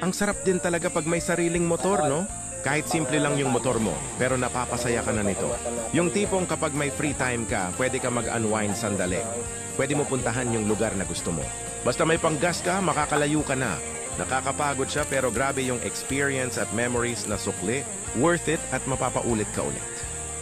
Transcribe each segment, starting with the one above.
Ang sarap din talaga pag may sariling motor, no? Kahit simple lang yung motor mo, pero napapasaya ka na nito. Yung tipong kapag may free time ka, pwede ka mag-unwind sandali. Pwede mo puntahan yung lugar na gusto mo. Basta may panggas ka, makakalayo ka na. Nakakapagod siya pero grabe yung experience at memories na sukli, worth it at mapapaulit ka ulit.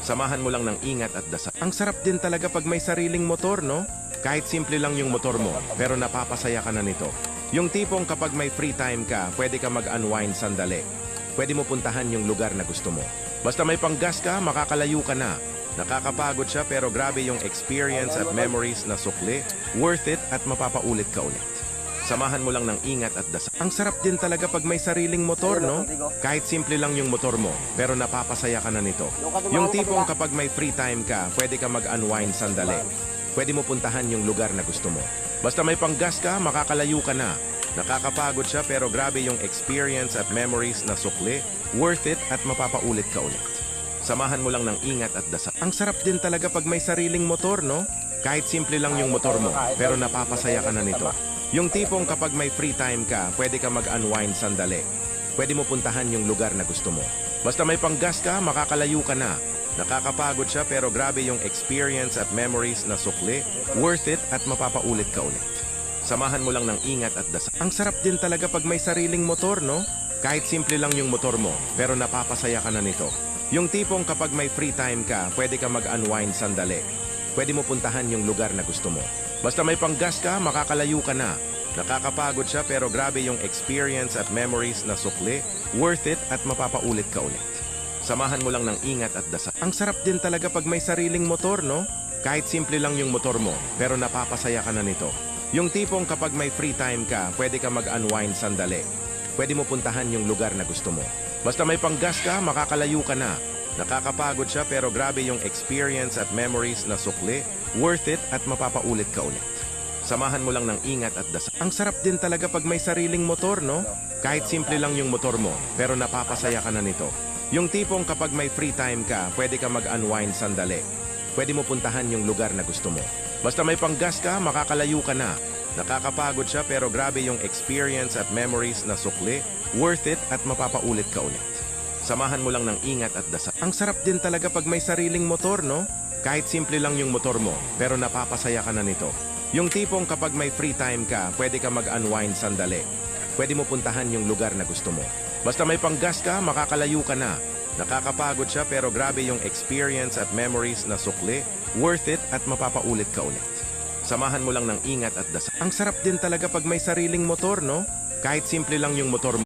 Samahan mo lang ng ingat at dasal. Ang sarap din talaga pag may sariling motor, no? Kahit simple lang yung motor mo, pero napapasaya ka na nito. Yung tipong kapag may free time ka, pwede ka mag-unwind sandali. Pwede mo puntahan yung lugar na gusto mo. Basta may panggas ka, makakalayo ka na. Nakakapagod siya pero grabe yung experience at memories na sukli, worth it at mapapaulit ka ulit. Samahan mo lang ng ingat at dasal. Ang sarap din talaga pag may sariling motor, no? Kahit simple lang yung motor mo, pero napapasaya ka na nito. Yung tipong kapag may free time ka, pwede ka mag-unwind sandali. Pwede mo puntahan yung lugar na gusto mo. Basta may panggas ka, makakalayo ka na. Nakakapagod siya pero grabe yung experience at memories na sukli, worth it at mapapaulit ka ulit. Samahan mo lang ng ingat at dasal. Ang sarap din talaga pag may sariling motor, no? Kahit simple lang yung motor mo, pero napapasaya ka na nito. Yung tipong kapag may free time ka, pwede ka mag-unwind sandali. Pwede mo puntahan yung lugar na gusto mo. Basta may panggas ka, makakalayo ka na. Nakakapagod siya pero grabe yung experience at memories na sukli, worth it at mapapaulit ka ulit. Samahan mo lang ng ingat at dasal. Ang sarap din talaga pag may sariling motor, no? Kahit simple lang yung motor mo, pero napapasaya ka na nito. Yung tipong kapag may free time ka, pwede ka mag-unwind sandali. Pwede mo puntahan yung lugar na gusto mo. Basta may panggas ka, makakalayo ka na. Nakakapagod siya pero grabe yung experience at memories na sukli, worth it at mapapaulit ka ulit. Samahan mo lang ng ingat at dasal. Ang sarap din talaga pag may sariling motor, no? Kahit simple lang yung motor mo, pero napapasaya ka na nito. Yung tipong kapag may free time ka, pwede ka mag-unwind sandali. Pwede mo puntahan yung lugar na gusto mo. Basta may panggas ka, makakalayo ka na. Nakakapagod siya pero grabe yung experience at memories na sukli, worth it at mapapaulit ka ulit. Samahan mo lang ng ingat at dasal. Ang sarap din talaga pag may sariling motor, no? Kahit simple lang yung motor mo, pero napapasaya ka na nito. Yung tipong kapag may free time ka, pwede ka mag-unwind sandali. Pwede mo puntahan yung lugar na gusto mo. Basta may panggas ka, makakalayo ka na. Nakakapagod siya pero grabe yung experience at memories na sukli, worth it at mapapaulit ka ulit. Samahan mo lang ng ingat at dasal. Ang sarap din talaga pag may sariling motor, no? Kahit simple lang yung motor mo, pero napapasaya ka na nito. Yung tipong kapag may free time ka, pwede ka mag-unwind sandali. Pwede mo puntahan yung lugar na gusto mo. Basta may panggas ka, makakalayo ka na. Nakakapagod siya pero grabe yung experience at memories na sukli, worth it at mapapaulit ka ulit. Samahan mo lang ng ingat at dasal. Ang sarap din talaga pag may sariling motor, no? Kahit simple lang yung motor mo.